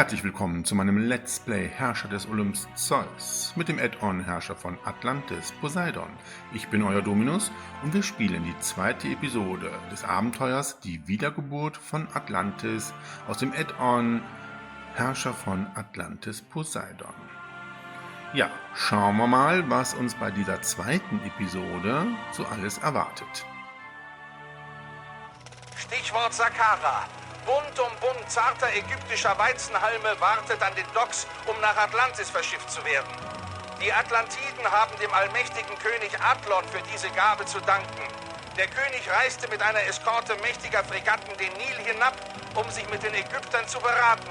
Herzlich willkommen zu meinem Let's Play Herrscher des Olymps Zeus mit dem Add-on Herrscher von Atlantis Poseidon. Ich bin euer Dominus und wir spielen die zweite Episode des Abenteuers Die Wiedergeburt von Atlantis aus dem Add-on Herrscher von Atlantis Poseidon. Ja, schauen wir mal, was uns bei dieser zweiten Episode so alles erwartet. Stichwort Saqqara. Bunt um Bund zarter ägyptischer Weizenhalme wartet an den Docks, um nach Atlantis verschifft zu werden. Die Atlantiden haben dem allmächtigen König Athlon für diese Gabe zu danken. Der König reiste mit einer Eskorte mächtiger Fregatten den Nil hinab, um sich mit den Ägyptern zu beraten.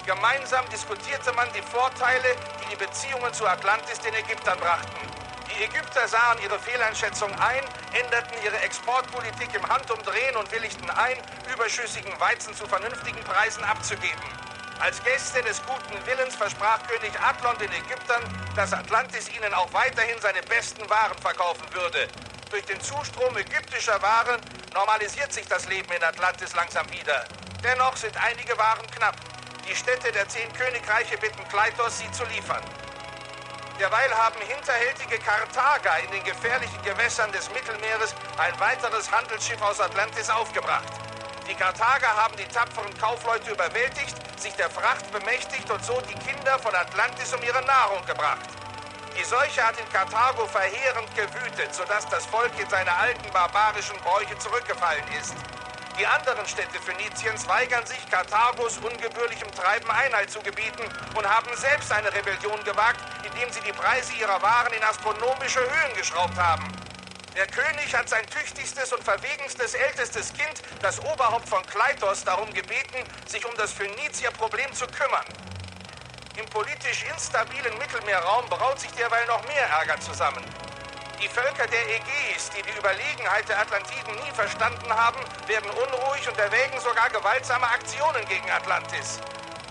Gemeinsam diskutierte man die Vorteile, die die Beziehungen zu Atlantis den Ägyptern brachten. Die Ägypter sahen ihre Fehleinschätzung ein, änderten ihre Exportpolitik im Handumdrehen und willigten ein, überschüssigen Weizen zu vernünftigen Preisen abzugeben. Als Geste des guten Willens versprach König Athlon den Ägyptern, dass Atlantis ihnen auch weiterhin seine besten Waren verkaufen würde. Durch den Zustrom ägyptischer Waren normalisiert sich das Leben in Atlantis langsam wieder. Dennoch sind einige Waren knapp. Die Städte der 10 Königreiche bitten Kleitos, sie zu liefern. Derweil haben hinterhältige Karthager in den gefährlichen Gewässern des Mittelmeeres ein weiteres Handelsschiff aus Atlantis aufgebracht. Die Karthager haben die tapferen Kaufleute überwältigt, sich der Fracht bemächtigt und so die Kinder von Atlantis um ihre Nahrung gebracht. Die Seuche hat in Karthago verheerend gewütet, sodass das Volk in seine alten barbarischen Bräuche zurückgefallen ist. Die anderen Städte Phöniziens weigern sich, Karthagos ungebührlichem Treiben Einhalt zu gebieten und haben selbst eine Rebellion gewagt, indem sie die Preise ihrer Waren in astronomische Höhen geschraubt haben. Der König hat sein tüchtigstes und verwegenstes ältestes Kind, das Oberhaupt von Kleitos, darum gebeten, sich um das Phönizier-Problem zu kümmern. Im politisch instabilen Mittelmeerraum braut sich derweil noch mehr Ärger zusammen. Die Völker der Ägäis, die die Überlegenheit der Atlantiden nie verstanden haben, werden unruhig und erwägen sogar gewaltsame Aktionen gegen Atlantis.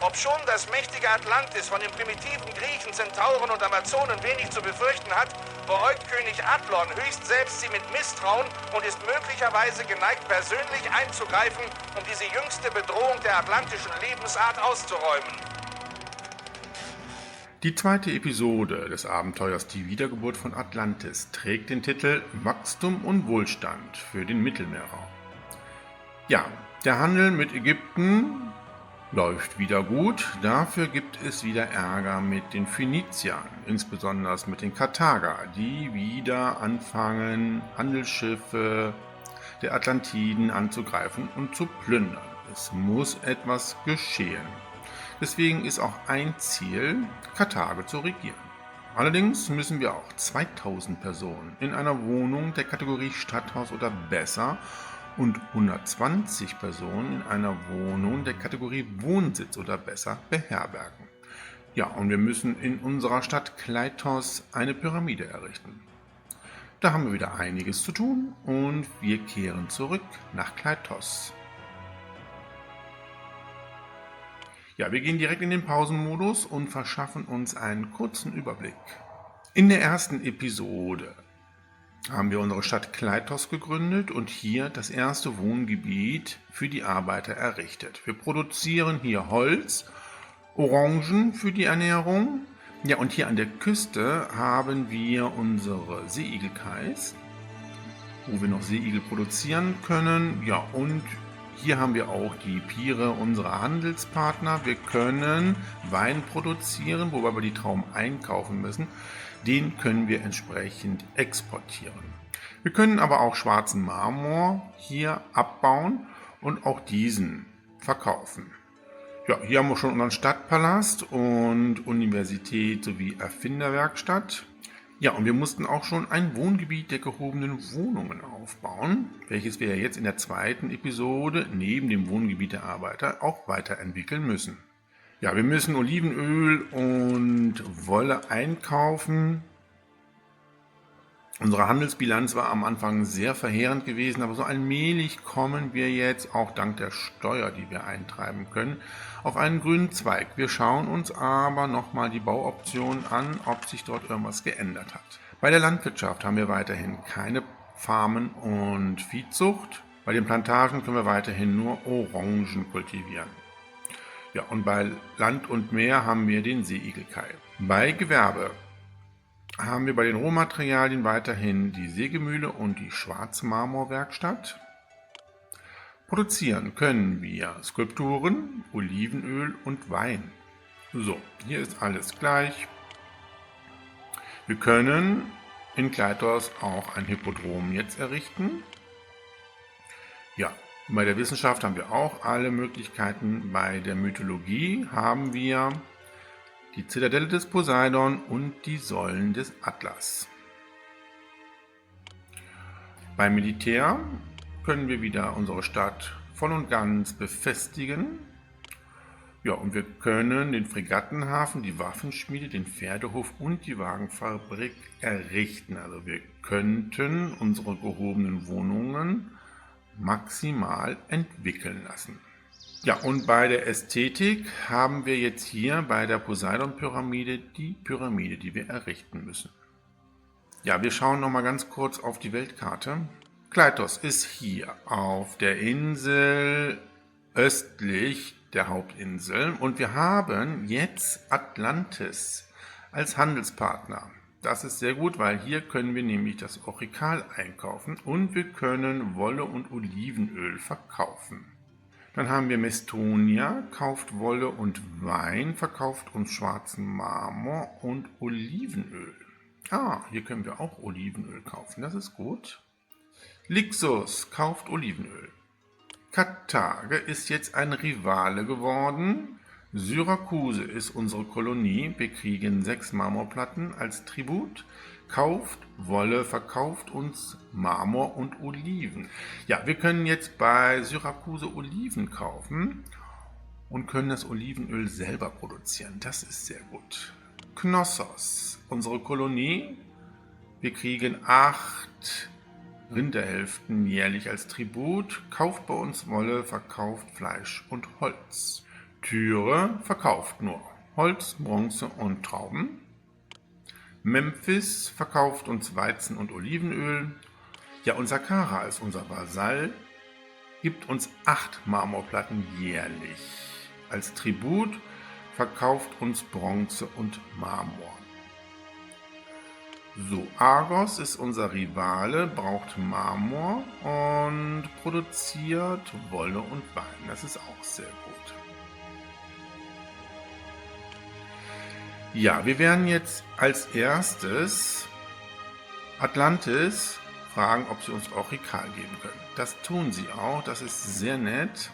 Obschon das mächtige Atlantis von den primitiven Griechen, Zentauren und Amazonen wenig zu befürchten hat, beäugt König Athlon höchst selbst sie mit Misstrauen und ist möglicherweise geneigt, persönlich einzugreifen, um diese jüngste Bedrohung der atlantischen Lebensart auszuräumen. Die zweite Episode des Abenteuers Die Wiedergeburt von Atlantis trägt den Titel Wachstum und Wohlstand für den Mittelmeerraum. Ja, der Handel mit Ägypten läuft wieder gut, dafür gibt es wieder Ärger mit den Phöniziern, insbesondere mit den Karthager, die wieder anfangen, Handelsschiffe der Atlantiden anzugreifen und zu plündern. Es muss etwas geschehen. Deswegen ist auch ein Ziel, Karthago zu regieren. Allerdings müssen wir auch 2000 Personen in einer Wohnung der Kategorie Stadthaus oder besser und 120 Personen in einer Wohnung der Kategorie Wohnsitz oder besser beherbergen. Ja, und wir müssen in unserer Stadt Kleitos eine Pyramide errichten. Da haben wir wieder einiges zu tun und wir kehren zurück nach Kleitos. Ja, wir gehen direkt in den Pausenmodus und verschaffen uns einen kurzen Überblick. In der ersten Episode haben wir unsere Stadt Kleitos gegründet und hier das erste Wohngebiet für die Arbeiter errichtet. Wir produzieren hier Holz, Orangen für die Ernährung. Ja, und hier an der Küste haben wir unsere Seeigelkais, wo wir noch Seeigel produzieren können. Ja, und hier haben wir auch die Piere unserer Handelspartner. Wir können Wein produzieren, wobei wir die Trauben einkaufen müssen. Den können wir entsprechend exportieren. Wir können aber auch schwarzen Marmor hier abbauen und auch diesen verkaufen. Ja, hier haben wir schon unseren Stadtpalast und Universität sowie Erfinderwerkstatt. Ja, und wir mussten auch schon ein Wohngebiet der gehobenen Wohnungen aufbauen, welches wir jetzt in der zweiten Episode neben dem Wohngebiet der Arbeiter auch weiterentwickeln müssen. Ja, wir müssen Olivenöl und Wolle einkaufen. Unsere Handelsbilanz war am Anfang sehr verheerend gewesen, aber so allmählich kommen wir jetzt, auch dank der Steuer, die wir eintreiben können, auf einen grünen Zweig. Wir schauen uns aber nochmal die Bauoptionen an, ob sich dort irgendwas geändert hat. Bei der Landwirtschaft haben wir weiterhin keine Farmen und Viehzucht. Bei den Plantagen können wir weiterhin nur Orangen kultivieren. Ja, und bei Land und Meer haben wir den Seeigelkai. Bei Gewerbe haben wir bei den Rohmaterialien weiterhin die Sägemühle und die Schwarzmarmorwerkstatt. Produzieren können wir Skulpturen, Olivenöl und Wein. So, hier ist alles gleich. Wir können in Kleitos auch ein Hippodrom jetzt errichten. Ja, bei der Wissenschaft haben wir auch alle Möglichkeiten. Bei der Mythologie haben wir die Zitadelle des Poseidon und die Säulen des Atlas. Beim Militär können wir wieder unsere Stadt voll und ganz befestigen. Ja, und wir können den Fregattenhafen, die Waffenschmiede, den Pferdehof und die Wagenfabrik errichten. Also wir könnten unsere gehobenen Wohnungen maximal entwickeln lassen. Ja, und bei der Ästhetik haben wir jetzt hier bei der Poseidon-Pyramide die Pyramide, die wir errichten müssen. Ja, wir schauen noch mal ganz kurz auf die Weltkarte. Kleitos ist hier auf der Insel östlich der Hauptinsel und wir haben jetzt Atlantis als Handelspartner. Das ist sehr gut, weil hier können wir nämlich das Orikal einkaufen und wir können Wolle und Olivenöl verkaufen. Dann haben wir Mestonia, kauft Wolle und Wein, verkauft uns schwarzen Marmor und Olivenöl. Hier können wir auch Olivenöl kaufen, das ist gut. Lixus kauft Olivenöl. Karthage ist jetzt ein Rivale geworden. Syrakuse ist unsere Kolonie. Wir kriegen 6 Marmorplatten als Tribut. Kauft Wolle, verkauft uns Marmor und Oliven. Ja, wir können jetzt bei Syrakuse Oliven kaufen und können das Olivenöl selber produzieren. Das ist sehr gut. Knossos, unsere Kolonie. Wir kriegen 8 Rinderhälften jährlich als Tribut, kauft bei uns Wolle, verkauft Fleisch und Holz. Tyre verkauft nur Holz, Bronze und Trauben. Memphis verkauft uns Weizen und Olivenöl. Ja, und Saqqara als unser Vasall gibt uns 8 Marmorplatten jährlich. Als Tribut verkauft uns Bronze und Marmor. So, Argos ist unser Rivale, braucht Marmor und produziert Wolle und Wein. Das ist auch sehr gut. Ja, wir werden jetzt als erstes Atlantis fragen, ob sie uns Orikal geben können. Das tun sie auch, das ist sehr nett.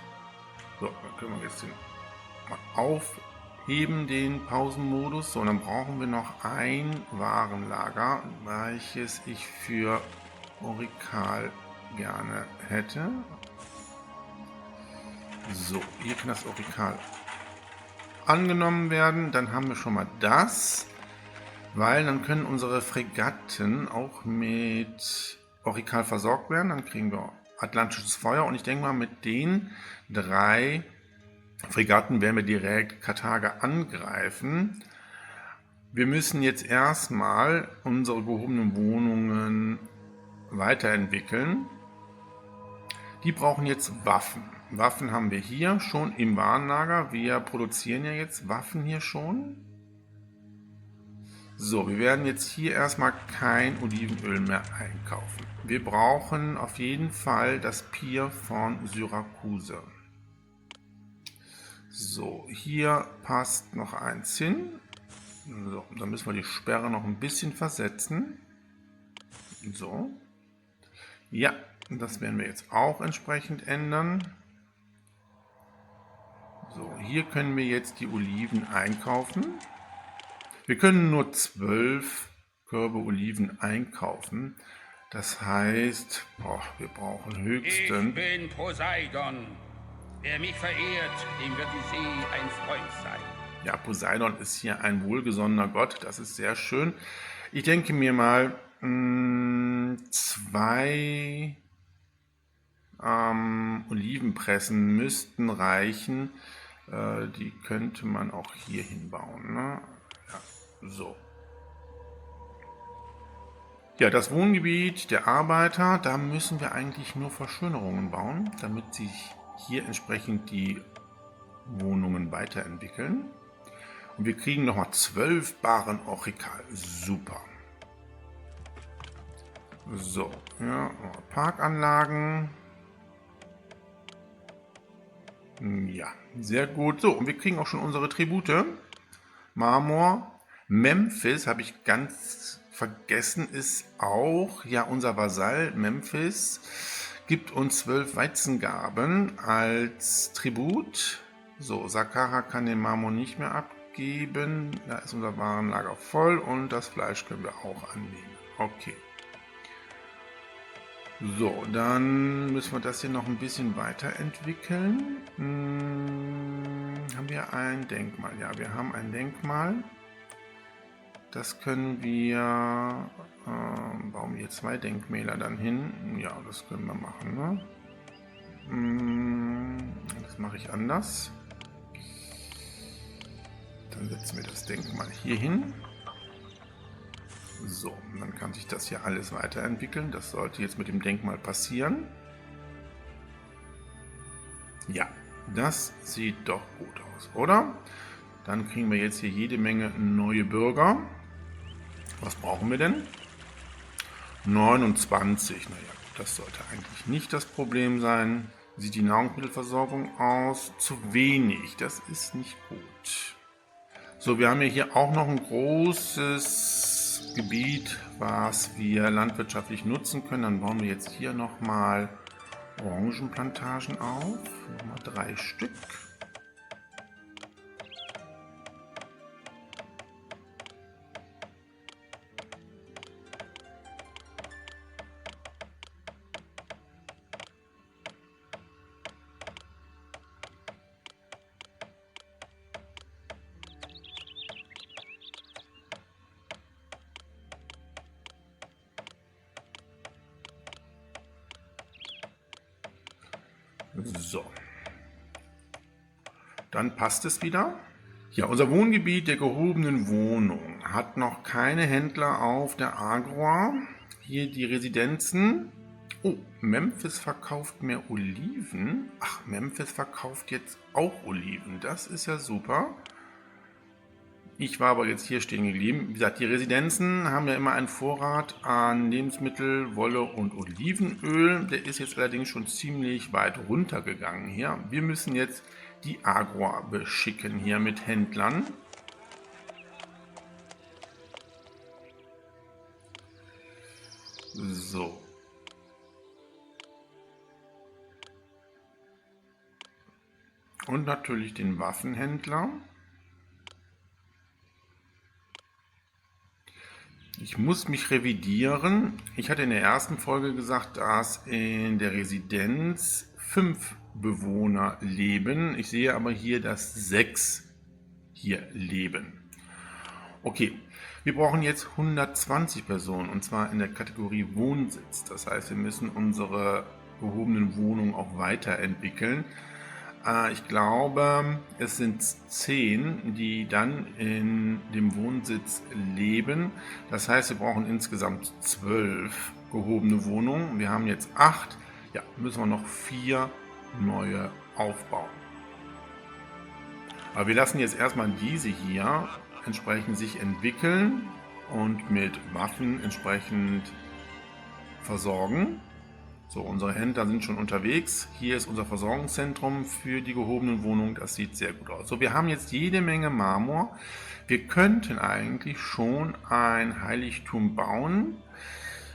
So, dann können wir jetzt den mal aufheben, den Pausenmodus. So, und dann brauchen wir noch ein Warenlager, welches ich für Orikal gerne hätte. So, hier kann das Orikal angenommen werden. Dann haben wir schon mal das, weil dann können unsere Fregatten auch mit Orikal versorgt werden. Dann kriegen wir atlantisches Feuer und ich denke mal, mit den 3 Fregatten werden wir direkt Karthage angreifen. Wir müssen jetzt erstmal unsere gehobenen Wohnungen weiterentwickeln. Die brauchen jetzt Waffen. Waffen haben wir hier schon im Warenlager. Wir produzieren ja jetzt Waffen hier schon. So, wir werden jetzt hier erstmal kein Olivenöl mehr einkaufen. Wir brauchen auf jeden Fall das Pier von Syrakuse. So, hier passt noch eins hin. So, dann müssen wir die Sperre noch ein bisschen versetzen. So. Ja, das werden wir jetzt auch entsprechend ändern. So, hier können wir jetzt die Oliven einkaufen. Wir können nur 12 Körbe Oliven einkaufen. Das heißt, wir brauchen höchstens... Ich bin Poseidon. Wer mich verehrt, dem wird die See ein Freund sein. Ja, Poseidon ist hier ein wohlgesonnener Gott. Das ist sehr schön. Ich denke mir mal, 2 Olivenpressen müssten reichen. Die könnte man auch hier hinbauen. Ne? Ja, so. Ja, das Wohngebiet der Arbeiter, da müssen wir eigentlich nur Verschönerungen bauen, damit sich hier entsprechend die Wohnungen weiterentwickeln. Und wir kriegen nochmal 12 Baren Orchikal. Super. So, ja, Parkanlagen. Ja, sehr gut. So, und wir kriegen auch schon unsere Tribute. Marmor. Memphis, habe ich ganz vergessen, ist auch, ja, unser Vasall Memphis gibt uns 12 Weizengarben als Tribut. So, Saqqara kann den Marmor nicht mehr abgeben. Da ist unser Warenlager voll und das Fleisch können wir auch annehmen. Okay. So, dann müssen wir das hier noch ein bisschen weiterentwickeln. Haben wir ein Denkmal? Ja, wir haben ein Denkmal. Das können wir, bauen wir hier 2 Denkmäler dann hin? Ja, das können wir machen, ne? Das mache ich anders. Dann setzen wir das Denkmal hier hin. So, dann kann sich das hier alles weiterentwickeln. Das sollte jetzt mit dem Denkmal passieren. Ja, das sieht doch gut aus, oder? Dann kriegen wir jetzt hier jede Menge neue Bürger. Was brauchen wir denn? 29. Naja, das sollte eigentlich nicht das Problem sein. Wie sieht die Nahrungsmittelversorgung aus? Zu wenig. Das ist nicht gut. So, wir haben ja hier auch noch ein großes Gebiet, was wir landwirtschaftlich nutzen können. Dann bauen wir jetzt hier nochmal Orangenplantagen auf. Nochmal 3 Stück. So, dann passt es wieder. Ja, unser Wohngebiet der gehobenen Wohnung hat noch keine Händler auf der Agora. Hier die Residenzen. Oh, Memphis verkauft mehr Oliven. Ach, Memphis verkauft jetzt auch Oliven. Das ist ja super. Ich war aber jetzt hier stehen geblieben. Wie gesagt, die Residenzen haben ja immer einen Vorrat an Lebensmittel, Wolle und Olivenöl. Der ist jetzt allerdings schon ziemlich weit runtergegangen hier. Wir müssen jetzt die Agora beschicken hier mit Händlern. So. Und natürlich den Waffenhändler. Ich muss mich revidieren. Ich hatte in der ersten Folge gesagt, dass in der Residenz 5 Bewohner leben. Ich sehe aber hier, dass 6 hier leben. Okay, wir brauchen jetzt 120 Personen und zwar in der Kategorie Wohnsitz. Das heißt, wir müssen unsere gehobenen Wohnungen auch weiterentwickeln. Ich glaube, es sind 10, die dann in dem Wohnsitz leben. Das heißt, wir brauchen insgesamt 12 gehobene Wohnungen. Wir haben jetzt 8. Ja, müssen wir noch 4 neue aufbauen. Aber wir lassen jetzt erstmal diese hier entsprechend sich entwickeln und mit Waffen entsprechend versorgen. So, unsere Händler sind schon unterwegs. Hier ist unser Versorgungszentrum für die gehobenen Wohnungen. Das sieht sehr gut aus. So, wir haben jetzt jede Menge Marmor. Wir könnten eigentlich schon ein Heiligtum bauen.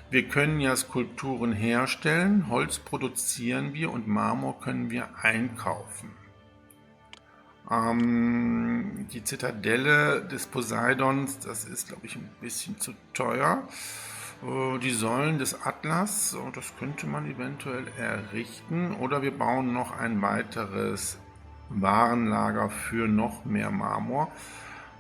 Wir können ja Skulpturen herstellen. Holz produzieren wir und Marmor können wir einkaufen. Die Zitadelle des Poseidons, das ist, glaube ich, ein bisschen zu teuer. Die Säulen des Atlas, das könnte man eventuell errichten. Oder wir bauen noch ein weiteres Warenlager für noch mehr Marmor.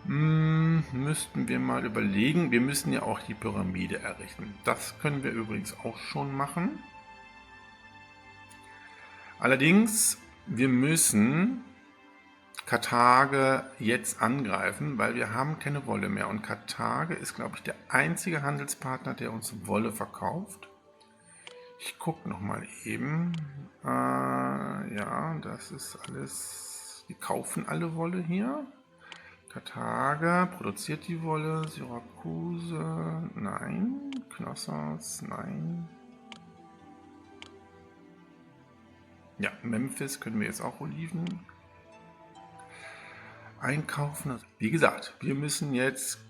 Müssten wir mal überlegen. Wir müssen ja auch die Pyramide errichten. Das können wir übrigens auch schon machen. Allerdings, wir müssen Karthago jetzt angreifen, weil wir haben keine Wolle mehr. Und Karthago ist, glaube ich, der einzige Handelspartner, der uns Wolle verkauft. Ich gucke nochmal eben. Ja, das ist alles Wir kaufen alle Wolle hier. Karthager produziert die Wolle. Syrakuse, nein. Knossos, nein. Ja, Memphis können wir jetzt auch Oliven einkaufen. Wie gesagt, wir müssen jetzt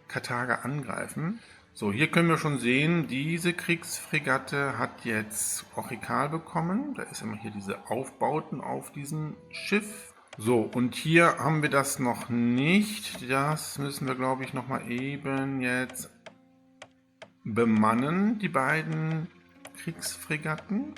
Karthager angreifen. So, hier können wir schon sehen, diese Kriegsfregatte hat jetzt Orikal bekommen. Da ist immer hier diese Aufbauten auf diesem Schiff. So, und hier haben wir das noch nicht. Das müssen wir, glaube ich, nochmal eben jetzt bemannen, die beiden Kriegsfregatten.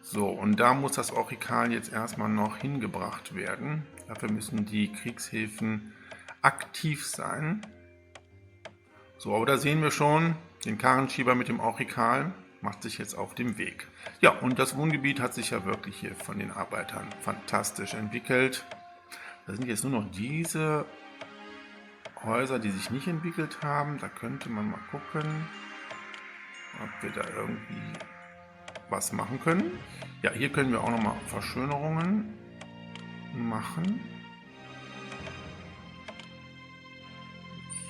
So, und da muss das Orikal jetzt erstmal noch hingebracht werden. Dafür müssen die Kriegshäfen aktiv sein. So, aber da sehen wir schon, den Karrenschieber mit dem Orikal macht sich jetzt auf dem Weg. Ja, und das Wohngebiet hat sich ja wirklich hier von den Arbeitern fantastisch entwickelt. Da sind jetzt nur noch diese Häuser, die sich nicht entwickelt haben. Da könnte man mal gucken, ob wir da irgendwie was machen können. Ja, hier können wir auch nochmal Verschönerungen machen.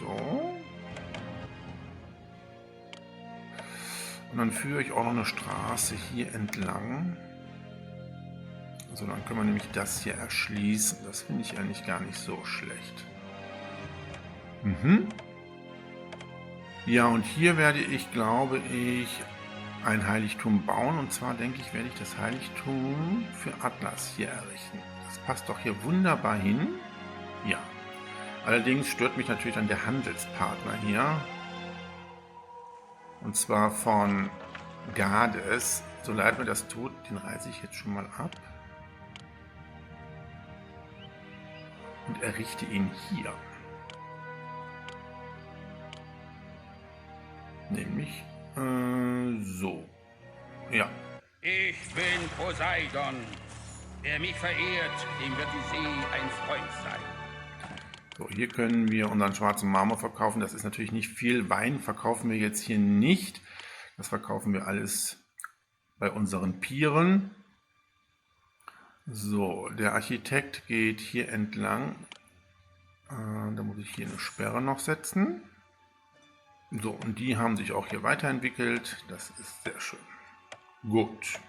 So. Und dann führe ich auch noch eine Straße hier entlang. So, dann können wir nämlich das hier erschließen. Das finde ich eigentlich gar nicht so schlecht. Ja, und hier werde ich, glaube ich, ein Heiligtum bauen. Und zwar denke ich, werde ich das Heiligtum für Atlas hier errichten. Das passt doch hier wunderbar hin. Ja. Allerdings stört mich natürlich dann der Handelspartner hier. Und zwar von Gades. So leid mir das tut, den reiße ich jetzt schon mal ab. Und errichte ihn hier. Nämlich so. Ja. Ich bin Poseidon. Wer mich verehrt, dem wird die See ein Freund sein. So, hier können wir unseren schwarzen Marmor verkaufen. Das ist natürlich nicht viel. Wein verkaufen wir jetzt hier nicht. Das verkaufen wir alles bei unseren Pieren. So, der Architekt geht hier entlang. Da muss ich hier eine Sperre noch setzen. So, und die haben sich auch hier weiterentwickelt. Das ist sehr schön. Gut.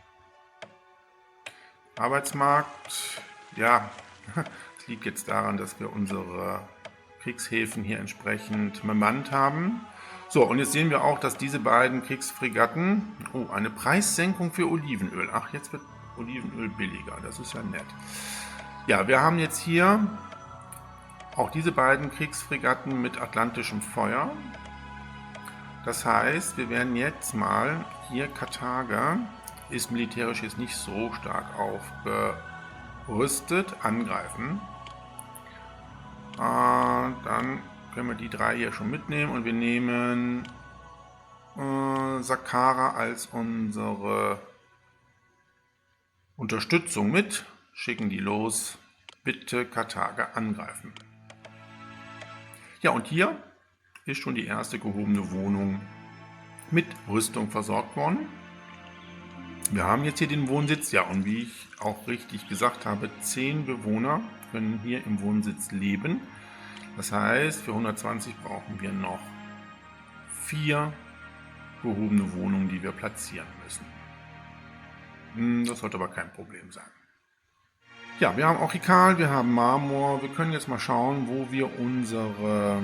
Arbeitsmarkt. Ja, es liegt jetzt daran, dass wir unsere Kriegshäfen hier entsprechend bemannt haben. So, und jetzt sehen wir auch, dass diese beiden Kriegsfregatten... Oh, eine Preissenkung für Olivenöl. Ach, jetzt wird Olivenöl billiger. Das ist ja nett. Ja, wir haben jetzt hier auch diese beiden Kriegsfregatten mit atlantischem Feuer. Das heißt, wir werden jetzt mal hier Karthager ist militärisch jetzt nicht so stark aufgerüstet, angreifen. Dann können wir die drei hier schon mitnehmen und wir nehmen Saqqara als unsere Unterstützung mit, schicken die los, bitte Karthager angreifen. Ja, und hier ist schon die erste gehobene Wohnung mit Rüstung versorgt worden. Wir haben jetzt hier den Wohnsitz, ja, und wie ich auch richtig gesagt habe, 10 Bewohner können hier im Wohnsitz leben. Das heißt, für 120 brauchen wir noch 4 gehobene Wohnungen, die wir platzieren müssen. Das sollte aber kein Problem sein. Ja, wir haben Orikal, wir haben Marmor. Wir können jetzt mal schauen, wo wir unsere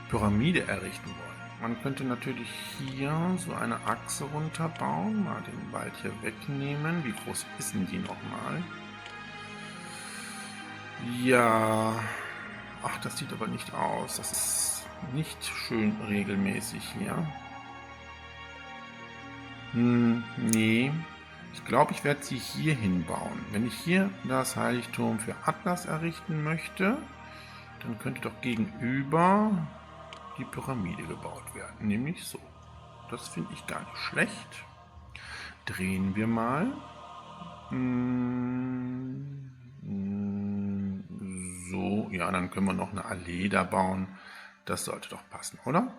Pyramide errichten wollen. Man könnte natürlich hier so eine Achse runterbauen, mal den Wald hier wegnehmen. Wie groß ist denn die nochmal? Ja, ach, das sieht aber nicht aus. Das ist nicht schön regelmäßig hier. Nee, ich glaube, ich werde sie hier hinbauen. Wenn ich hier das Heiligtum für Atlas errichten möchte, dann könnte doch gegenüber die Pyramide gebaut werden, nämlich so. Das finde ich gar nicht schlecht. Drehen wir mal. So, ja, dann können wir noch eine Allee da bauen. Das sollte doch passen, oder?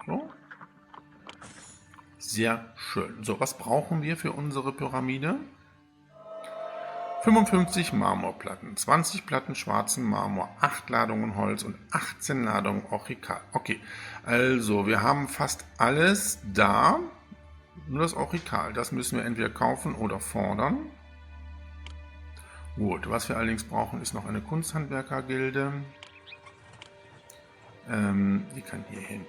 So. Sehr schön. So, was brauchen wir für unsere Pyramide? 55 Marmorplatten, 20 Platten schwarzen Marmor, 8 Ladungen Holz und 18 Ladungen Orchikal. Okay, also wir haben fast alles da, nur das Orchikal. Das müssen wir entweder kaufen oder fordern. Gut, was wir allerdings brauchen, ist noch eine Kunsthandwerkergilde. Die kann hier hin.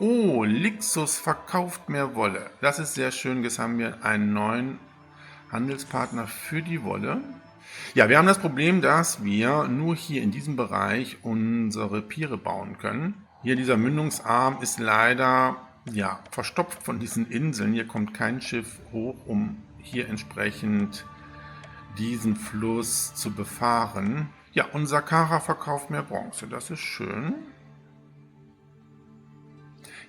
Oh, Lixus verkauft mehr Wolle. Das ist sehr schön. Jetzt haben wir einen neuen Handelspartner für die Wolle. Ja, wir haben das Problem, dass wir nur hier in diesem Bereich unsere Piere bauen können. Hier dieser Mündungsarm ist leider verstopft von diesen Inseln. Hier kommt kein Schiff hoch, um hier entsprechend diesen Fluss zu befahren. Ja, und Saqqara verkauft mehr Bronze. Das ist schön.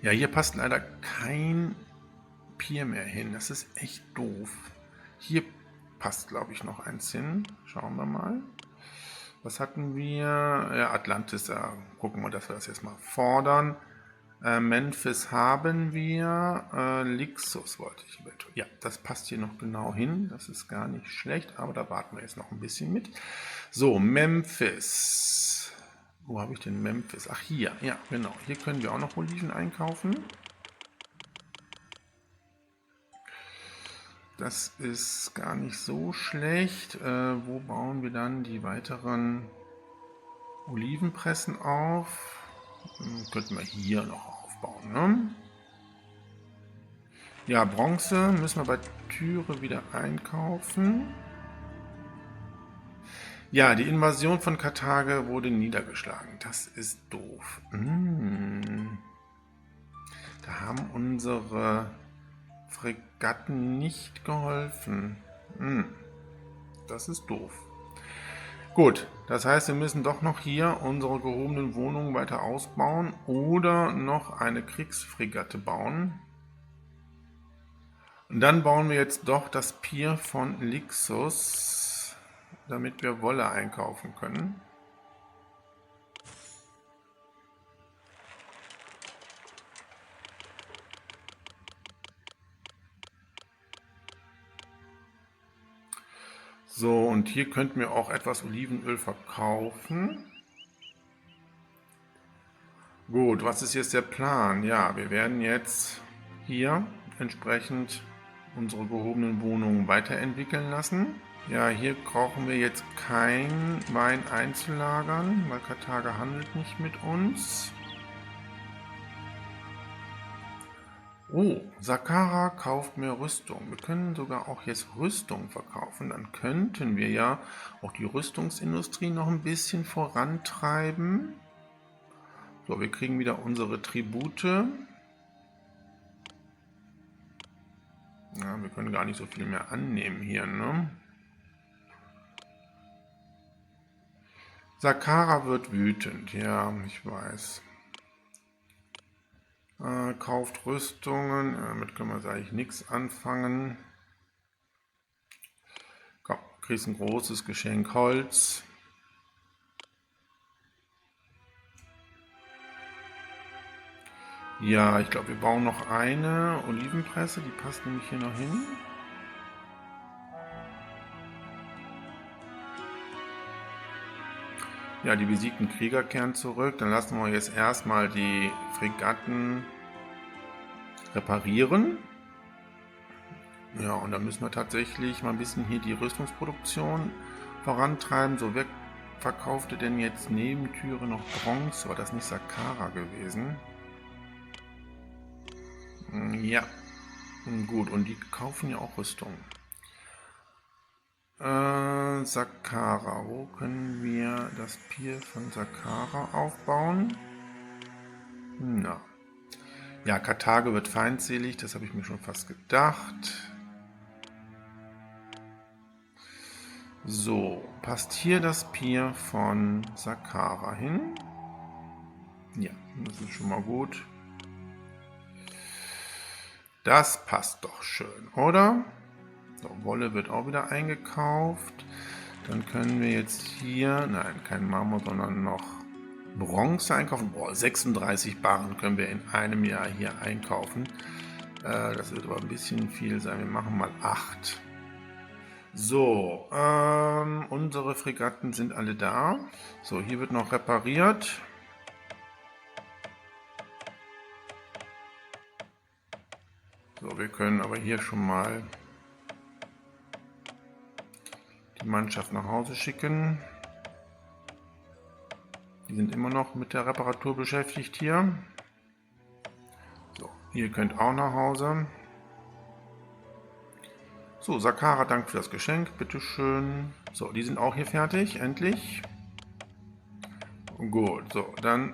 Ja, hier passt leider kein Pier mehr hin. Das ist echt doof. Hier passt, glaube ich, noch eins hin. Schauen wir mal. Was hatten wir? Ja, Atlantis. Gucken wir, dass wir das jetzt mal fordern. Memphis haben wir. Lixus wollte ich eventuell. Ja, das passt hier noch genau hin. Das ist gar nicht schlecht, aber da warten wir jetzt noch ein bisschen mit. So, Memphis. Wo habe ich denn Memphis? Ach, hier. Ja, genau. Hier können wir auch noch Oliven einkaufen. Das ist gar nicht so schlecht. Wo bauen wir dann die weiteren Olivenpressen auf? Könnten wir hier noch aufbauen, ne? Ja, Bronze müssen wir bei Tyre wieder einkaufen. Ja, die Invasion von Karthago wurde niedergeschlagen. Das ist doof. Da haben unsere Fregatten nicht geholfen. Das ist doof. Gut, das heißt, wir müssen doch noch hier unsere gehobenen Wohnungen weiter ausbauen oder noch eine Kriegsfregatte bauen. Und dann bauen wir jetzt doch das Pier von Lixus, damit wir Wolle einkaufen können. So, und hier könnten wir auch etwas Olivenöl verkaufen. Gut, was ist jetzt der Plan? Ja, wir werden jetzt hier entsprechend unsere gehobenen Wohnungen weiterentwickeln lassen. Ja, hier brauchen wir jetzt kein Wein einzulagern, weil Karthago handelt nicht mit uns. Oh, Saqqara kauft mehr Rüstung. Wir können sogar auch jetzt Rüstung verkaufen. Dann könnten wir ja auch die Rüstungsindustrie noch ein bisschen vorantreiben. So, wir kriegen wieder unsere Tribute. Ja, wir können gar nicht so viel mehr annehmen hier, ne? Saqqara wird wütend. Ja, ich weiß. Kauft Rüstungen, damit können wir eigentlich nichts anfangen. Komm, kriegst ein großes Geschenk Holz. Ja, ich glaube, wir bauen noch eine Olivenpresse, die passt nämlich hier noch hin. Ja, die besiegten Krieger kehren zurück. Dann lassen wir jetzt erstmal die Fregatten reparieren. Ja, und dann müssen wir tatsächlich mal ein bisschen hier die Rüstungsproduktion vorantreiben. So, wer verkaufte denn jetzt neben Tyre noch Bronze? War das nicht Saqqara gewesen? Ja, gut. Und die kaufen ja auch Rüstung. Saqqara. Wo können wir das Pier von Saqqara aufbauen? Na. Ja, Karthago wird feindselig, das habe ich mir schon fast gedacht. So, passt hier das Pier von Saqqara hin? Ja, das ist schon mal gut. Das passt doch schön, oder? So, Wolle wird auch wieder eingekauft. Dann können wir jetzt hier, nein, kein Marmor, sondern noch Bronze einkaufen. Boah, 36 Barren können wir in einem Jahr hier einkaufen. Das wird aber ein bisschen viel sein. Wir machen mal 8. So, unsere Fregatten sind alle da. So, hier wird noch repariert. So, wir können aber hier schon mal die Mannschaft nach Hause schicken. Die sind immer noch mit der Reparatur beschäftigt hier. So, ihr könnt auch nach Hause. So, Sakara, danke für das Geschenk, bitteschön. So, die sind auch hier fertig, endlich. Gut, so, dann,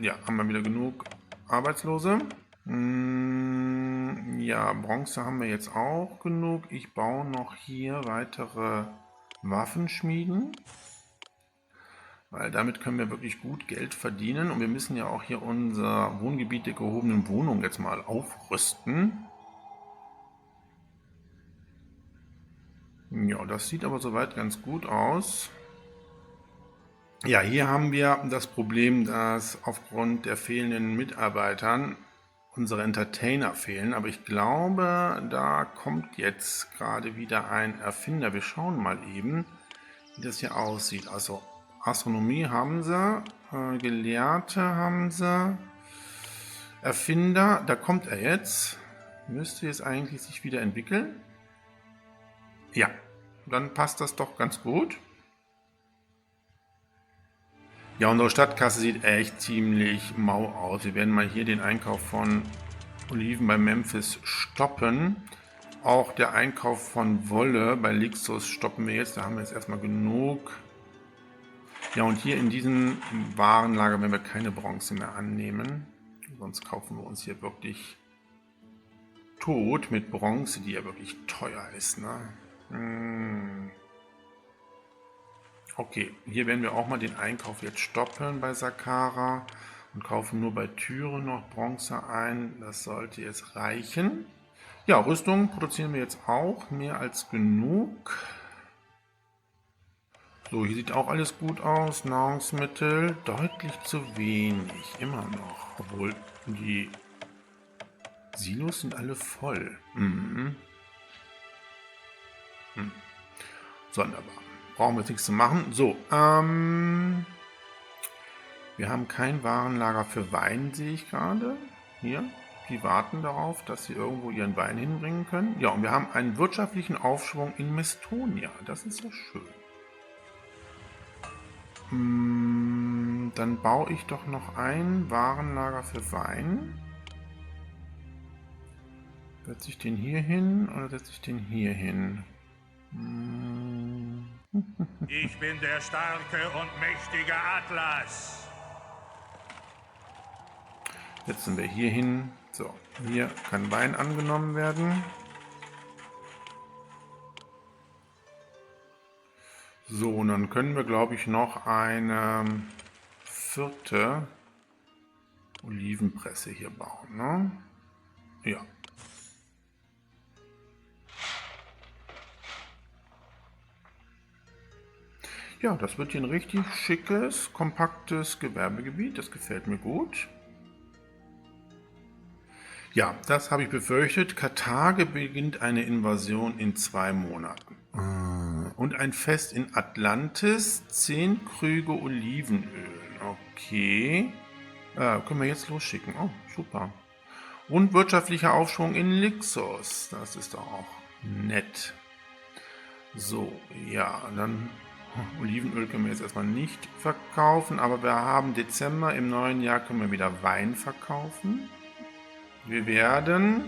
ja, haben wir wieder genug Arbeitslose. Ja, Bronze haben wir jetzt auch genug. Ich baue noch hier weitere Waffenschmieden. Weil damit können wir wirklich gut Geld verdienen. Und wir müssen ja auch hier unser Wohngebiet der gehobenen Wohnung jetzt mal aufrüsten. Ja, das sieht aber soweit ganz gut aus. Ja, hier haben wir das Problem, dass aufgrund der fehlenden Mitarbeitern unsere Entertainer fehlen. Aber ich glaube, da kommt jetzt gerade wieder ein Erfinder. Wir schauen mal eben, wie das hier aussieht. Also Astronomie haben sie, Gelehrte haben sie, Erfinder, da kommt er jetzt. Müsste jetzt eigentlich sich wieder entwickeln. Ja, dann passt das doch ganz gut. Ja, unsere Stadtkasse sieht echt ziemlich mau aus. Wir werden mal hier den Einkauf von Oliven bei Memphis stoppen. Auch der Einkauf von Wolle bei Lixus stoppen wir jetzt. Da haben wir jetzt erstmal genug. Ja, und hier in diesem Warenlager werden wir keine Bronze mehr annehmen. Sonst kaufen wir uns hier wirklich tot mit Bronze, die ja wirklich teuer ist, ne? Okay, hier werden wir auch mal den Einkauf jetzt stoppen bei Sakara und kaufen nur bei Türen noch Bronze ein. Das sollte jetzt reichen. Ja, Rüstung produzieren wir jetzt auch, mehr als genug. So, hier sieht auch alles gut aus. Nahrungsmittel deutlich zu wenig, immer noch. Obwohl die Silos sind alle voll. Sonderbar. Brauchen wir jetzt nichts zu machen. So, wir haben kein Warenlager für Wein, sehe ich gerade. Hier, die warten darauf, dass sie irgendwo ihren Wein hinbringen können. Ja, und wir haben einen wirtschaftlichen Aufschwung in Mestonia. Das ist ja schön. Dann baue ich doch noch ein Warenlager für Wein. Setze ich den hier hin oder setze ich den hier hin? Ich bin der starke und mächtige Atlas. Setzen wir hier hin. So, hier kann Wein angenommen werden. So, und dann können wir, glaube ich, noch eine 4. Olivenpresse hier bauen, ne? Ja. Ja, das wird hier ein richtig schickes, kompaktes Gewerbegebiet. Das gefällt mir gut. Ja, das habe ich befürchtet. Karthago beginnt eine Invasion in 2 Monaten. Und ein Fest in Atlantis. 10 Krüge Olivenöl. Okay. Können wir jetzt losschicken. Oh, super. Und wirtschaftlicher Aufschwung in Lixus. Das ist doch auch nett. So, ja, dann Olivenöl können wir jetzt erstmal nicht verkaufen, aber wir haben Dezember, im neuen Jahr können wir wieder Wein verkaufen. Wir werden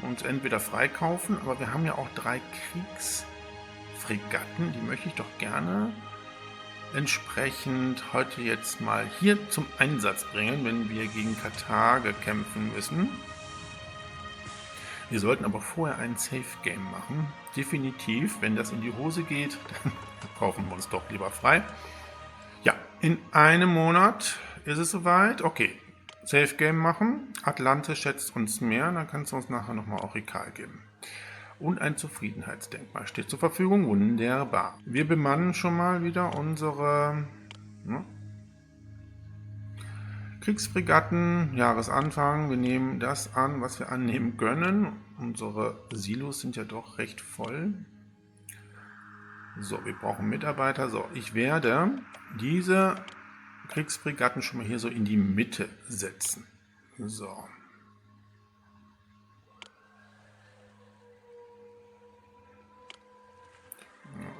uns entweder freikaufen, aber wir haben ja auch 3 Kriegsfregatten, die möchte ich doch gerne entsprechend heute jetzt mal hier zum Einsatz bringen, wenn wir gegen Karthago kämpfen müssen. Wir sollten aber vorher ein Safe Game machen. Definitiv, wenn das in die Hose geht, dann kaufen wir uns doch lieber frei. Ja, in einem Monat ist es soweit. Okay, Safe Game machen. Atlantis schätzt uns mehr, dann kannst du uns nachher nochmal Aurikal geben. Und ein Zufriedenheitsdenkmal steht zur Verfügung. Wunderbar. Wir bemannen schon mal wieder unsere Kriegsfregatten, Jahresanfang. Wir nehmen das an, was wir annehmen können. Unsere Silos sind ja doch recht voll. So, wir brauchen Mitarbeiter. So, ich werde diese Kriegsfregatten schon mal hier so in die Mitte setzen. So.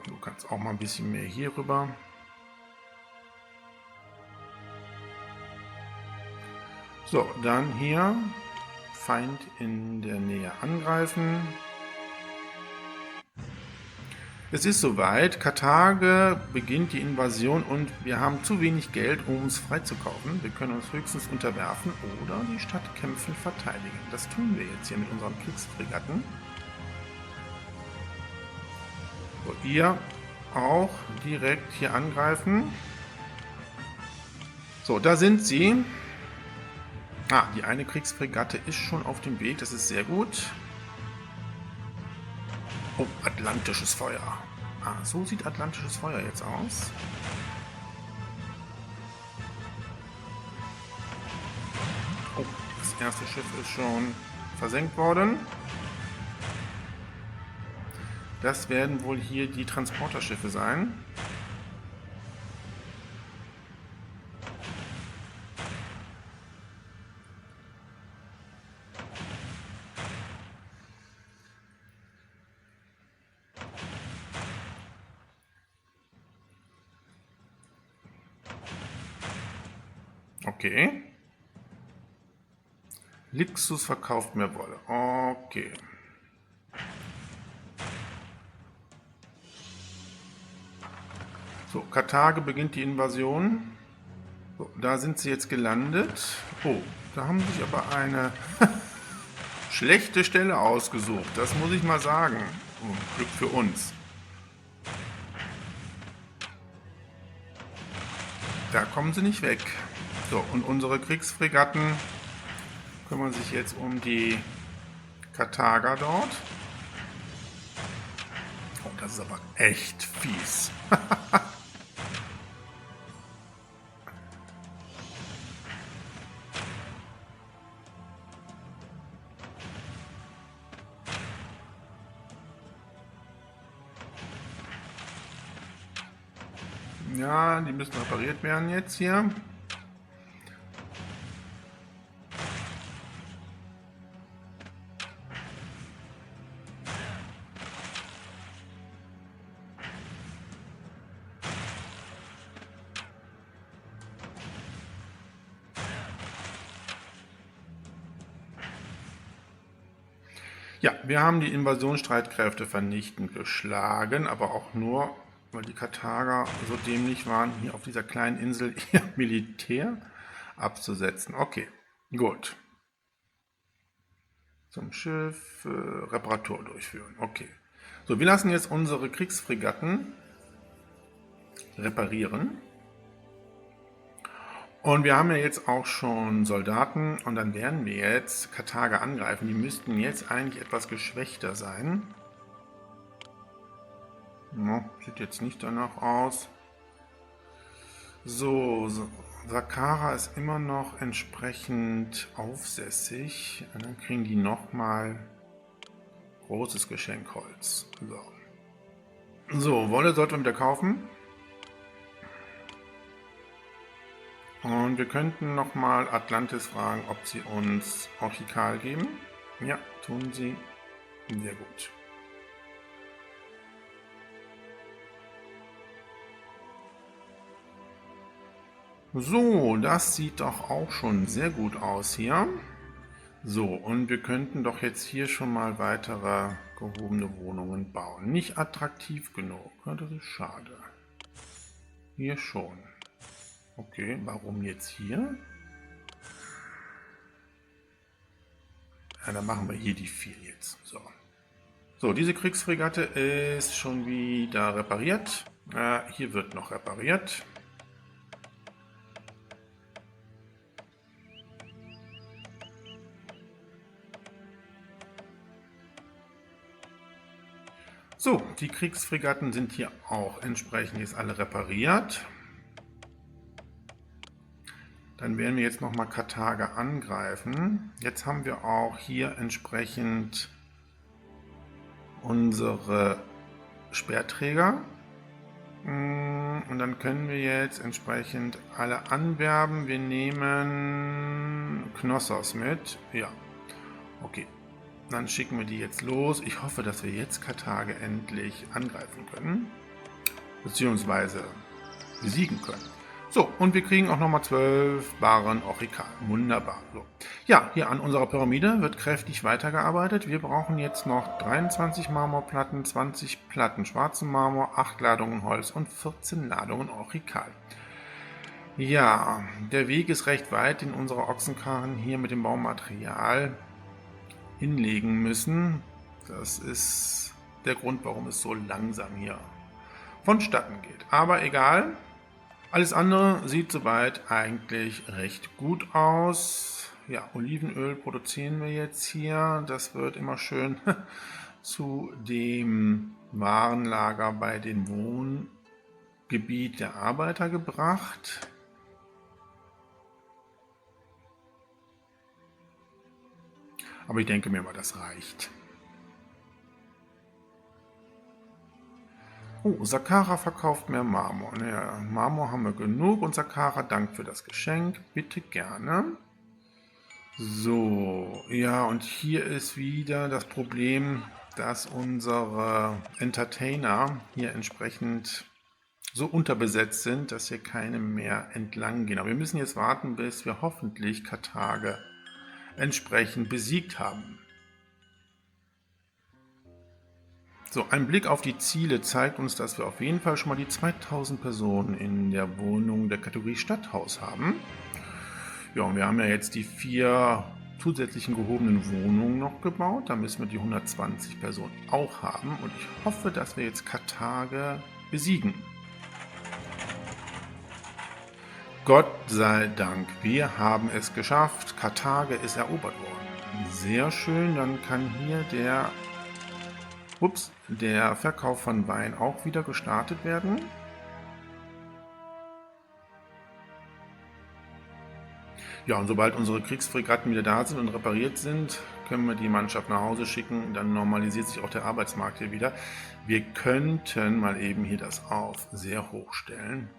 Du kannst auch mal ein bisschen mehr hier rüber. So, dann hier Feind in der Nähe angreifen. Es ist soweit, Karthago beginnt die Invasion und wir haben zu wenig Geld, um es freizukaufen. Wir können uns höchstens unterwerfen oder die Stadt kämpfen verteidigen. Das tun wir jetzt hier mit unseren Kriegsfregatten. So, ihr auch direkt hier angreifen. So, da sind sie. Ah, die eine Kriegsfregatte ist schon auf dem Weg, das ist sehr gut. Oh, atlantisches Feuer. Ah, so sieht atlantisches Feuer jetzt aus. Oh, das erste Schiff ist schon versenkt worden. Das werden wohl hier die Transporterschiffe sein. Okay. Lixus verkauft mehr Wolle. Okay. So, Karthago beginnt die Invasion. So, da sind sie jetzt gelandet. Oh, da haben sie sich aber eine schlechte Stelle ausgesucht. Das muss ich mal sagen. Oh, Glück für uns. Da kommen sie nicht weg. So, und unsere Kriegsfregatten kümmern sich jetzt um die Karthager dort. Oh, das ist aber echt fies. Ja, die müssen repariert werden jetzt hier. Ja, wir haben die Invasionsstreitkräfte vernichtend geschlagen, aber auch nur, weil die Karthager so dämlich waren, hier auf dieser kleinen Insel ihr Militär abzusetzen. Okay, gut. Zum Schiff, Reparatur durchführen. Okay. So, wir lassen jetzt unsere Kriegsfregatten reparieren. Und wir haben ja jetzt auch schon Soldaten und dann werden wir jetzt Karthago angreifen. Die müssten jetzt eigentlich etwas geschwächter sein. No, sieht jetzt nicht danach aus. So, Saqqara ist immer noch entsprechend aufsässig. Und dann kriegen die nochmal großes Geschenkholz. So, Wolle sollten wir wieder kaufen. Und wir könnten nochmal Atlantis fragen, ob sie uns Orchikal geben. Ja, tun sie. Sehr gut. So, das sieht doch auch schon sehr gut aus hier. So, und wir könnten doch jetzt hier schon mal weitere gehobene Wohnungen bauen. Nicht attraktiv genug, das ist schade. Hier schon. Okay, warum jetzt hier? Ja, dann machen wir hier die 4 jetzt. So, diese Kriegsfregatte ist schon wieder repariert. Hier wird noch repariert. So, die Kriegsfregatten sind hier auch entsprechend jetzt alle repariert. Dann werden wir jetzt nochmal Karthager angreifen. Jetzt haben wir auch hier entsprechend unsere Speerträger. Und dann können wir jetzt entsprechend alle anwerben. Wir nehmen Knossos mit. Ja, okay. Dann schicken wir die jetzt los. Ich hoffe, dass wir jetzt Karthager endlich angreifen können. Beziehungsweise besiegen können. So, und wir kriegen auch nochmal 12 Baren Orikal. Wunderbar. So. Ja, hier an unserer Pyramide wird kräftig weitergearbeitet. Wir brauchen jetzt noch 23 Marmorplatten, 20 Platten schwarzen Marmor, 8 Ladungen Holz und 14 Ladungen Orikal. Ja, der Weg ist recht weit, den unsere Ochsenkarren hier mit dem Baumaterial hinlegen müssen. Das ist der Grund, warum es so langsam hier vonstatten geht. Aber egal. Alles andere sieht soweit eigentlich recht gut aus. Ja, Olivenöl produzieren wir jetzt hier. Das wird immer schön zu dem Warenlager bei dem Wohngebiet der Arbeiter gebracht. Aber ich denke mir mal, das reicht. Oh, Saqqara verkauft mehr Marmor. Naja, Marmor haben wir genug und Saqqara dankt für das Geschenk. Bitte gerne. So, ja, und hier ist wieder das Problem, dass unsere Entertainer hier entsprechend so unterbesetzt sind, dass hier keine mehr entlang gehen. Aber wir müssen jetzt warten, bis wir hoffentlich Karthager entsprechend besiegt haben. So, ein Blick auf die Ziele zeigt uns, dass wir auf jeden Fall schon mal die 2000 Personen in der Wohnung der Kategorie Stadthaus haben. Ja, und wir haben ja jetzt die 4 zusätzlichen gehobenen Wohnungen noch gebaut. Da müssen wir die 120 Personen auch haben. Und ich hoffe, dass wir jetzt Karthager besiegen. Gott sei Dank, wir haben es geschafft. Karthager ist erobert worden. Sehr schön, dann kann hier der Verkauf von Wein auch wieder gestartet werden. Ja, und sobald unsere Kriegsfregatten wieder da sind und repariert sind, können wir die Mannschaft nach Hause schicken. Dann normalisiert sich auch der Arbeitsmarkt hier wieder. Wir könnten mal eben hier das auf sehr hoch stellen.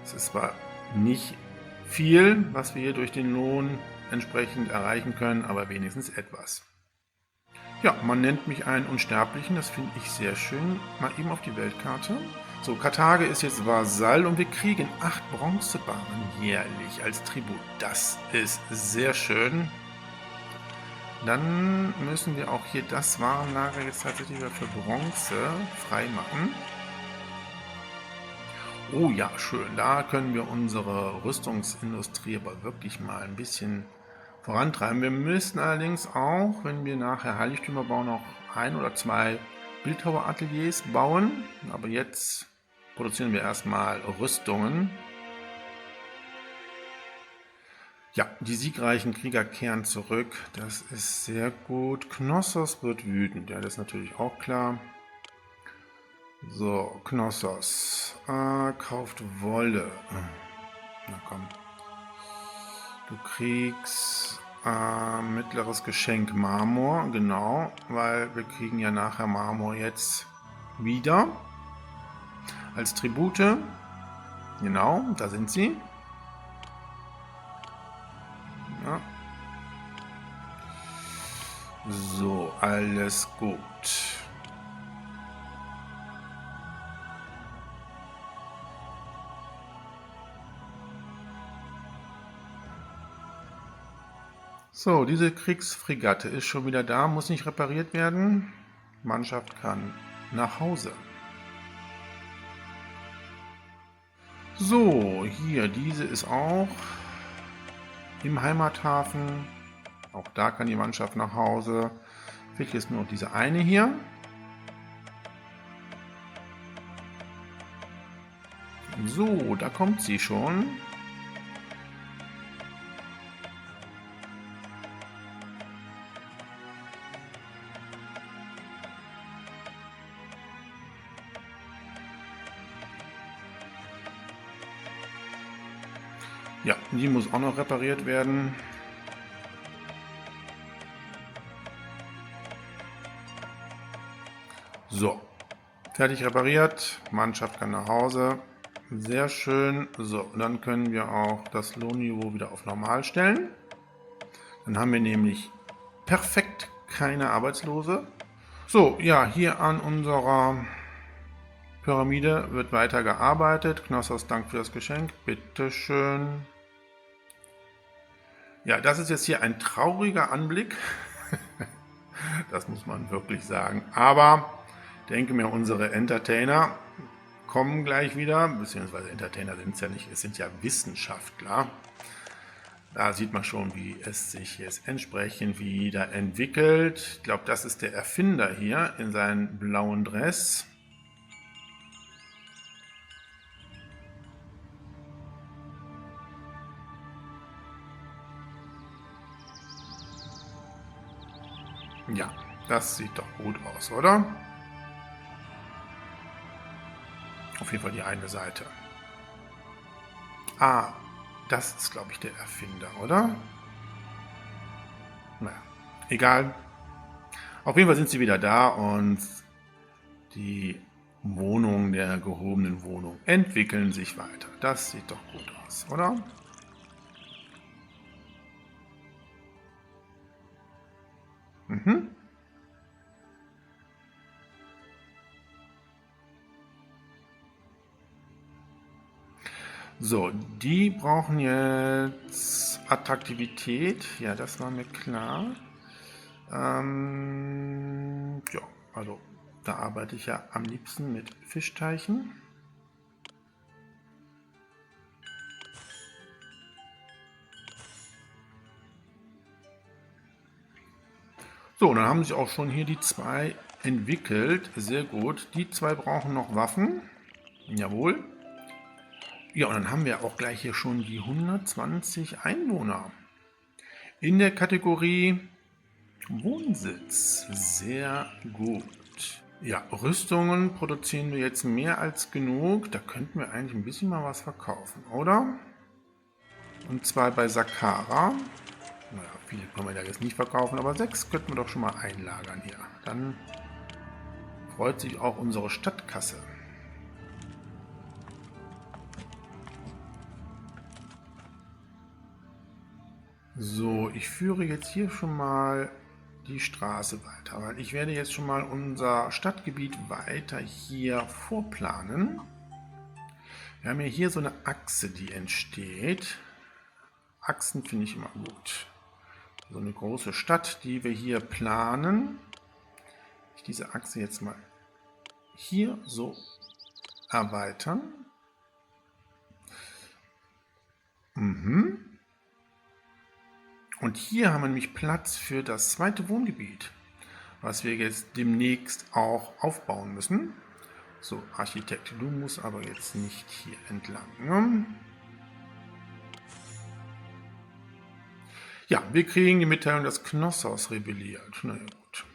Es ist zwar nicht viel, was wir hier durch den Lohn entsprechend erreichen können, aber wenigstens etwas. Ja, man nennt mich einen Unsterblichen, das finde ich sehr schön. Mal eben auf die Weltkarte. So, Karthager ist jetzt Vasall und wir kriegen 8 Bronzebarren jährlich als Tribut. Das ist sehr schön. Dann müssen wir auch hier das Warenlager jetzt tatsächlich wieder für Bronze freimachen. Oh ja, schön. Da können wir unsere Rüstungsindustrie aber wirklich mal ein bisschen vorantreiben. Wir müssen allerdings auch, wenn wir nachher Heiligtümer bauen, noch 1 oder 2 Bildhauerateliers bauen. Aber jetzt produzieren wir erstmal Rüstungen. Ja, die siegreichen Krieger kehren zurück. Das ist sehr gut. Knossos wird wütend. Ja, das ist natürlich auch klar. So, Knossos. Kauft Wolle. Na komm. Du kriegst mittleres Geschenk Marmor, genau, weil wir kriegen ja nachher Marmor jetzt wieder als Tribute. Genau, da sind sie. Ja. So, alles gut. So, diese Kriegsfregatte ist schon wieder da, muss nicht repariert werden. Mannschaft kann nach Hause. So, hier, diese ist auch im Heimathafen. Auch da kann die Mannschaft nach Hause. Fehlt jetzt nur noch diese eine hier. So, da kommt sie schon. Ja, die muss auch noch repariert werden. So, fertig repariert. Mannschaft kann nach Hause. Sehr schön. So, und dann können wir auch das Lohnniveau wieder auf normal stellen. Dann haben wir nämlich perfekt keine Arbeitslose. So, ja, hier an unserer Pyramide wird weiter gearbeitet. Knossos, Dank für das Geschenk. Bitteschön. Ja, das ist jetzt hier ein trauriger Anblick. Das muss man wirklich sagen. Aber denke mir, unsere Entertainer kommen gleich wieder. Beziehungsweise Entertainer sind es ja nicht, es sind ja Wissenschaftler. Da sieht man schon, wie es sich jetzt entsprechend wieder entwickelt. Ich glaube, das ist der Erfinder hier in seinem blauen Dress. Ja, das sieht doch gut aus, oder? Auf jeden Fall die eine Seite. Ah, das ist, glaube ich, der Erfinder, oder? Naja, egal. Auf jeden Fall sind sie wieder da und die Wohnungen der gehobenen Wohnung entwickeln sich weiter. Das sieht doch gut aus, oder? Mhm. So, die brauchen jetzt Attraktivität. Ja, das war mir klar. Ja, also da arbeite ich ja am liebsten mit Fischteichen. So, und dann haben sich auch schon hier die zwei entwickelt. Sehr gut. Die zwei brauchen noch Waffen. Jawohl. Ja, und dann haben wir auch gleich hier schon die 120 Einwohner. In der Kategorie Wohnsitz. Sehr gut. Ja, Rüstungen produzieren wir jetzt mehr als genug. Da könnten wir eigentlich ein bisschen mal was verkaufen, oder? Und zwar bei Saqqara. Naja, viele können wir da jetzt nicht verkaufen, aber 6 könnten wir doch schon mal einlagern hier. Dann freut sich auch unsere Stadtkasse. So, ich führe jetzt hier schon mal die Straße weiter, weil ich werde jetzt schon mal unser Stadtgebiet weiter hier vorplanen. Wir haben ja hier so eine Achse, die entsteht. Achsen finde ich immer gut. So eine große Stadt, die wir hier planen. Ich diese Achse jetzt mal hier so erweitern. Und hier haben wir nämlich Platz für das zweite Wohngebiet, was wir jetzt demnächst auch aufbauen müssen. So, Architekt, du musst aber jetzt nicht hier entlang. Ne? Ja, wir kriegen die Mitteilung, dass Knossos rebelliert. Na ja, gut.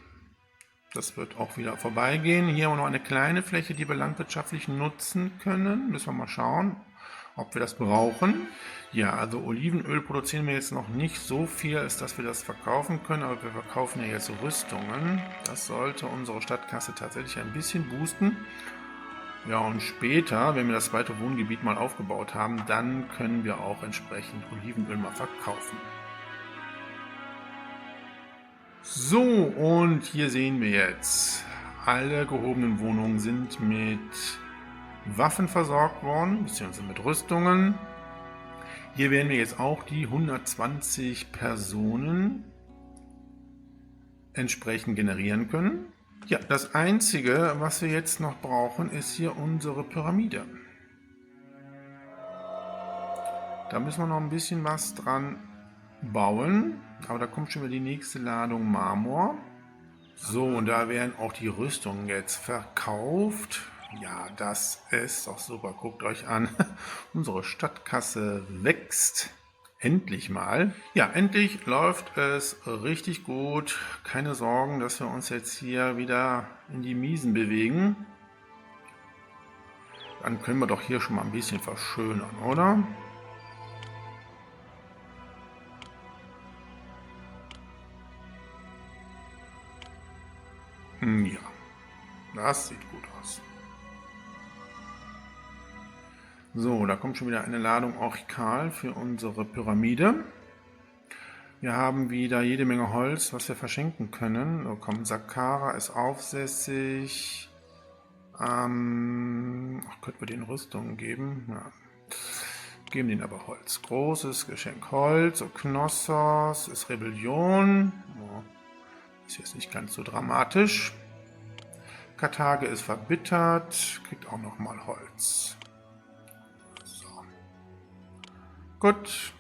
Das wird auch wieder vorbeigehen. Hier haben wir noch eine kleine Fläche, die wir landwirtschaftlich nutzen können. Müssen wir mal schauen, ob wir das brauchen. Ja, also Olivenöl produzieren wir jetzt noch nicht so viel, als dass wir das verkaufen können. Aber wir verkaufen ja jetzt Rüstungen. Das sollte unsere Stadtkasse tatsächlich ein bisschen boosten. Ja, und später, wenn wir das zweite Wohngebiet mal aufgebaut haben, dann können wir auch entsprechend Olivenöl mal verkaufen. So, und hier sehen wir jetzt, alle gehobenen Wohnungen sind mit Waffen versorgt worden, beziehungsweise mit Rüstungen. Hier werden wir jetzt auch die 120 Personen entsprechend generieren können. Ja, das Einzige, was wir jetzt noch brauchen, ist hier unsere Pyramide. Da müssen wir noch ein bisschen was dran bauen, aber da kommt schon wieder die nächste Ladung Marmor. So, und da werden auch die Rüstungen jetzt verkauft. Ja, das ist doch super. Guckt euch an. Unsere Stadtkasse wächst. Endlich mal. Ja, endlich läuft es richtig gut. Keine Sorgen, dass wir uns jetzt hier wieder in die Miesen bewegen. Dann können wir doch hier schon mal ein bisschen verschönern, oder? Ja, das sieht gut aus. So, da kommt schon wieder eine Ladung Orchikal für unsere Pyramide. Wir haben wieder jede Menge Holz, was wir verschenken können. So, komm, Saqqara ist aufsässig. Könnten wir den Rüstungen geben? Ja. Geben denen aber Holz. Großes Geschenk Holz. So, Knossos ist Rebellion. Oh, ist jetzt nicht ganz so dramatisch. Karthage ist verbittert. Kriegt auch nochmal Holz. So. Gut.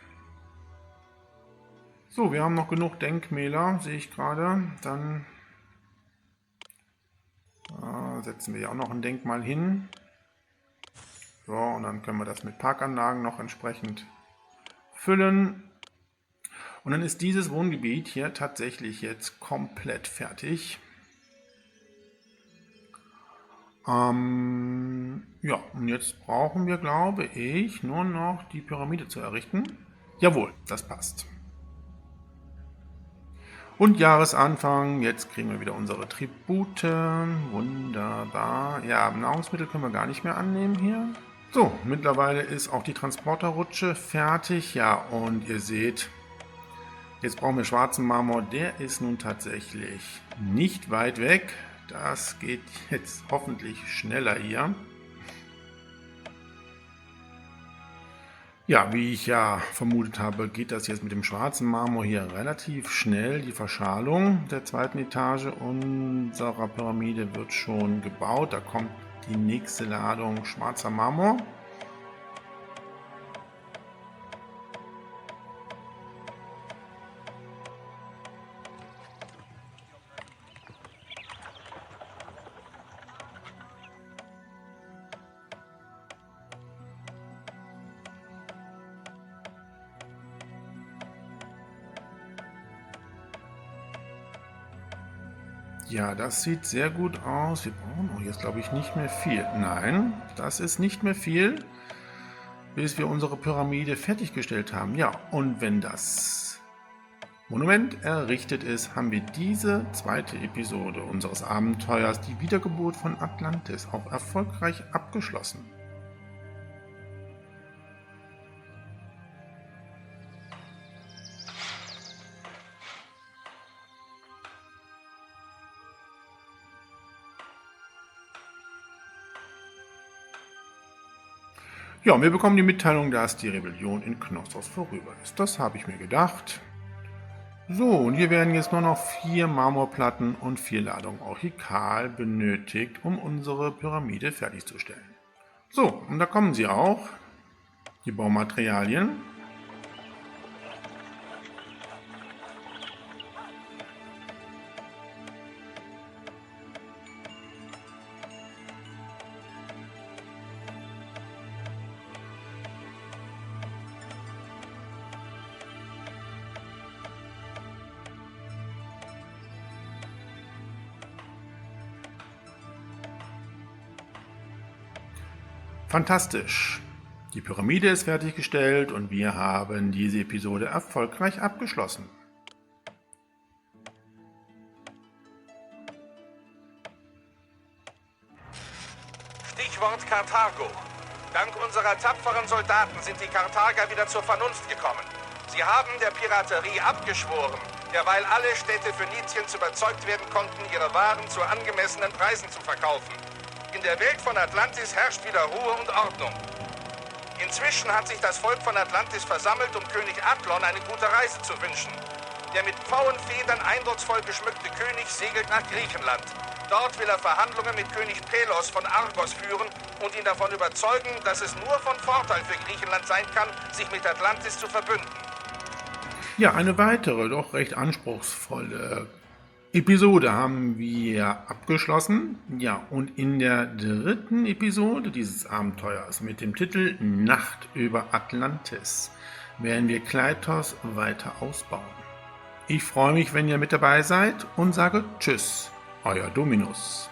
So, wir haben noch genug Denkmäler, sehe ich gerade. Dann setzen wir hier auch noch ein Denkmal hin. So, und dann können wir das mit Parkanlagen noch entsprechend füllen. Und dann ist dieses Wohngebiet hier tatsächlich jetzt komplett fertig. Ja, und jetzt brauchen wir, glaube ich, nur noch die Pyramide zu errichten. Jawohl, das passt. Und Jahresanfang, jetzt kriegen wir wieder unsere Tribute. Wunderbar. Ja, Nahrungsmittel können wir gar nicht mehr annehmen hier. So, mittlerweile ist auch die Transporterrutsche fertig. Ja, und ihr seht, jetzt brauchen wir schwarzen Marmor. Der ist nun tatsächlich nicht weit weg. Das geht jetzt hoffentlich schneller hier. Ja, wie ich ja vermutet habe, geht das jetzt mit dem schwarzen Marmor hier relativ schnell. Die Verschalung der zweiten Etage unserer Pyramide wird schon gebaut. Da kommt die nächste Ladung schwarzer Marmor. Ja, das sieht sehr gut aus. Wir brauchen auch jetzt, glaube ich, nicht mehr viel. Nein, das ist nicht mehr viel, bis wir unsere Pyramide fertiggestellt haben. Ja, und wenn das Monument errichtet ist, haben wir diese zweite Episode unseres Abenteuers, die Wiedergeburt von Atlantis, auch erfolgreich abgeschlossen. Ja, und wir bekommen die Mitteilung, dass die Rebellion in Knossos vorüber ist. Das habe ich mir gedacht. So, und hier werden jetzt nur noch 4 Marmorplatten und 4 Ladungen Orchikal benötigt, um unsere Pyramide fertigzustellen. So, und da kommen sie auch, die Baumaterialien. Fantastisch! Die Pyramide ist fertiggestellt und wir haben diese Episode erfolgreich abgeschlossen. Stichwort Karthago. Dank unserer tapferen Soldaten sind die Karthager wieder zur Vernunft gekommen. Sie haben der Piraterie abgeschworen, derweil alle Städte Phöniziens überzeugt werden konnten, ihre Waren zu angemessenen Preisen zu verkaufen. In der Welt von Atlantis herrscht wieder Ruhe und Ordnung. Inzwischen hat sich das Volk von Atlantis versammelt, um König Athlon eine gute Reise zu wünschen. Der mit Pfauenfedern eindrucksvoll geschmückte König segelt nach Griechenland. Dort will er Verhandlungen mit König Pelos von Argos führen und ihn davon überzeugen, dass es nur von Vorteil für Griechenland sein kann, sich mit Atlantis zu verbünden. Ja, eine weitere, doch recht anspruchsvolle Episode haben wir abgeschlossen. Ja, und in der dritten Episode dieses Abenteuers mit dem Titel Nacht über Atlantis werden wir Kleitos weiter ausbauen. Ich freue mich, wenn ihr mit dabei seid und sage Tschüss, euer Dominus.